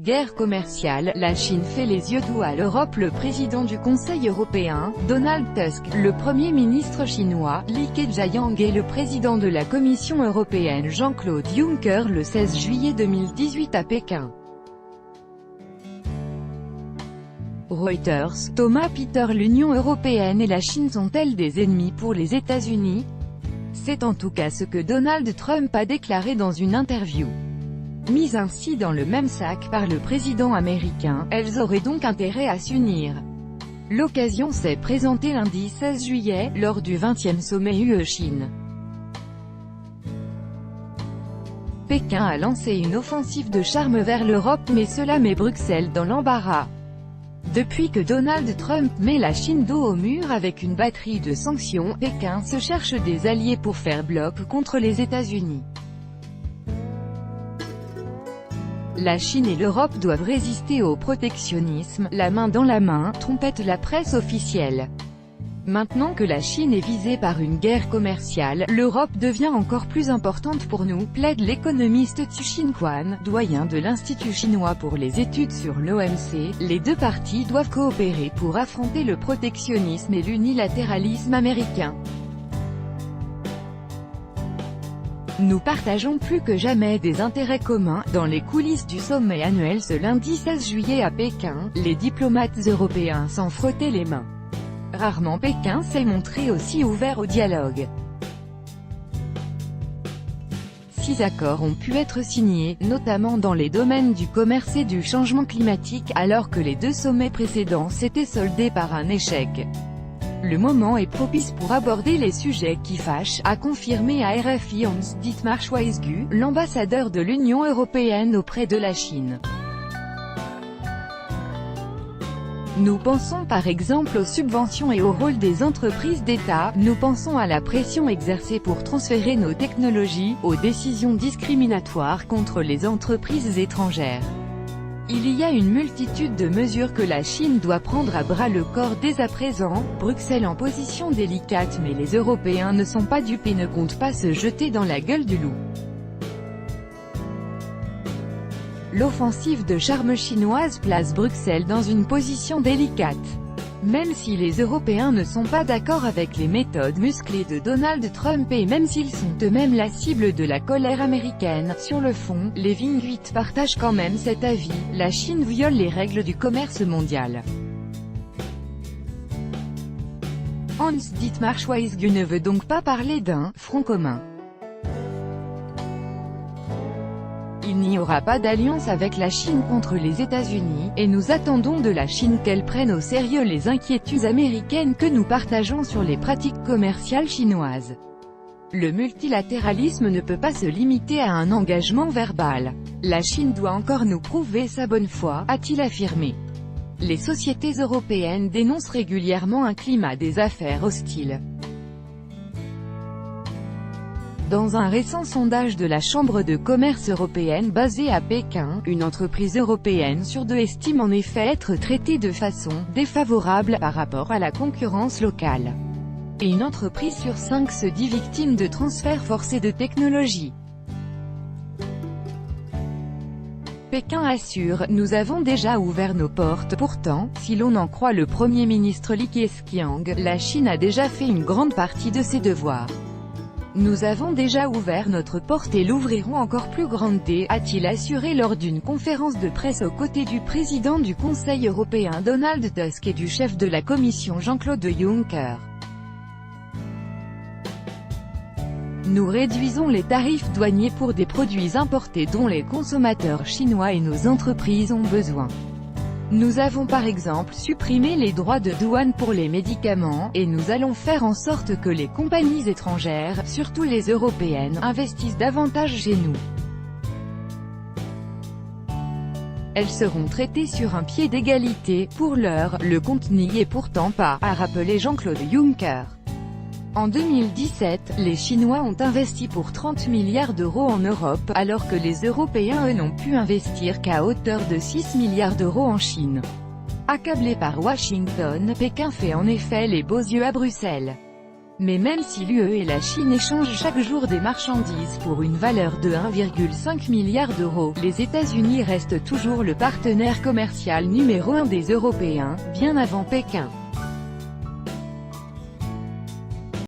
Guerre commerciale, la Chine fait les yeux doux à l'Europe. Le président du Conseil européen, Donald Tusk, le Premier ministre chinois, Li Keqiang et le président de la Commission européenne Jean-Claude Juncker le 16 juillet 2018 à Pékin. Reuters, Thomas Peter. L'Union européenne et la Chine sont-elles des ennemis pour les États-Unis? C'est en tout cas ce que Donald Trump a déclaré dans une interview. Mises ainsi dans le même sac par le président américain, elles auraient donc intérêt à s'unir. L'occasion s'est présentée lundi 16 juillet, lors du 20e sommet UE-Chine. Pékin a lancé une offensive de charme vers l'Europe, mais cela met Bruxelles dans l'embarras. Depuis que Donald Trump met la Chine dos au mur avec une batterie de sanctions, Pékin se cherche des alliés pour faire bloc contre les États-Unis. La Chine et l'Europe doivent résister au protectionnisme, la main dans la main, trompette la presse officielle. Maintenant que la Chine est visée par une guerre commerciale, l'Europe devient encore plus importante pour nous, plaide l'économiste Tu Xin-Quan, doyen de l'Institut chinois pour les études sur l'OMC. Les deux parties doivent coopérer pour affronter le protectionnisme et l'unilatéralisme américain. Nous partageons plus que jamais des intérêts communs. Dans les coulisses du sommet annuel ce lundi 16 juillet à Pékin, les diplomates européens s'en frottaient les mains. Rarement Pékin s'est montré aussi ouvert au dialogue. 6 accords ont pu être signés, notamment dans les domaines du commerce et du changement climatique, alors que les deux sommets précédents s'étaient soldés par un échec. Le moment est propice pour aborder les sujets qui fâchent, a confirmé à RFI Hans-Dietmar Schweizgu, l'ambassadeur de l'Union européenne auprès de la Chine. Nous pensons par exemple aux subventions et au rôle des entreprises d'État, nous pensons à la pression exercée pour transférer nos technologies, aux décisions discriminatoires contre les entreprises étrangères. Il y a une multitude de mesures que la Chine doit prendre à bras le corps dès à présent. Bruxelles en position délicate, mais les Européens ne sont pas dupes et ne comptent pas se jeter dans la gueule du loup. L'offensive de charme chinoise place Bruxelles dans une position délicate. Même si les Européens ne sont pas d'accord avec les méthodes musclées de Donald Trump et même s'ils sont eux-mêmes la cible de la colère américaine, sur le fond, les Vingt-Huit partagent quand même cet avis: la Chine viole les règles du commerce mondial. Hans-Dietmar Schweizgu ne veut donc pas parler d'un « front commun ». Il n'y aura pas d'alliance avec la Chine contre les États-Unis, et nous attendons de la Chine qu'elle prenne au sérieux les inquiétudes américaines que nous partageons sur les pratiques commerciales chinoises. Le multilatéralisme ne peut pas se limiter à un engagement verbal. La Chine doit encore nous prouver sa bonne foi, a-t-il affirmé. Les sociétés européennes dénoncent régulièrement un climat des affaires hostile. Dans un récent sondage de la Chambre de commerce européenne basée à Pékin, une entreprise européenne sur deux estime en effet être traitée de façon défavorable par rapport à la concurrence locale. Et une entreprise sur 5 se dit victime de transferts forcés de technologie. Pékin assure: nous avons déjà ouvert nos portes. Pourtant, si l'on en croit le Premier ministre Li Keqiang, la Chine a déjà fait une grande partie de ses devoirs. Nous avons déjà ouvert notre porte et l'ouvrirons encore plus grande, a-t-il assuré lors d'une conférence de presse aux côtés du président du Conseil européen Donald Tusk et du chef de la Commission Jean-Claude Juncker. Nous réduisons les tarifs douaniers pour des produits importés dont les consommateurs chinois et nos entreprises ont besoin. Nous avons par exemple supprimé les droits de douane pour les médicaments, et nous allons faire en sorte que les compagnies étrangères, surtout les européennes, investissent davantage chez nous. Elles seront traitées sur un pied d'égalité. Pour l'heure, le compte n'y est pourtant pas, a rappelé Jean-Claude Juncker. En 2017, les Chinois ont investi pour 30 milliards d'euros en Europe, alors que les Européens eux n'ont pu investir qu'à hauteur de 6 milliards d'euros en Chine. Accablé par Washington, Pékin fait en effet les beaux yeux à Bruxelles. Mais même si l'UE et la Chine échangent chaque jour des marchandises pour une valeur de 1,5 milliard d'euros, les États-Unis restent toujours le partenaire commercial numéro 1 des Européens, bien avant Pékin.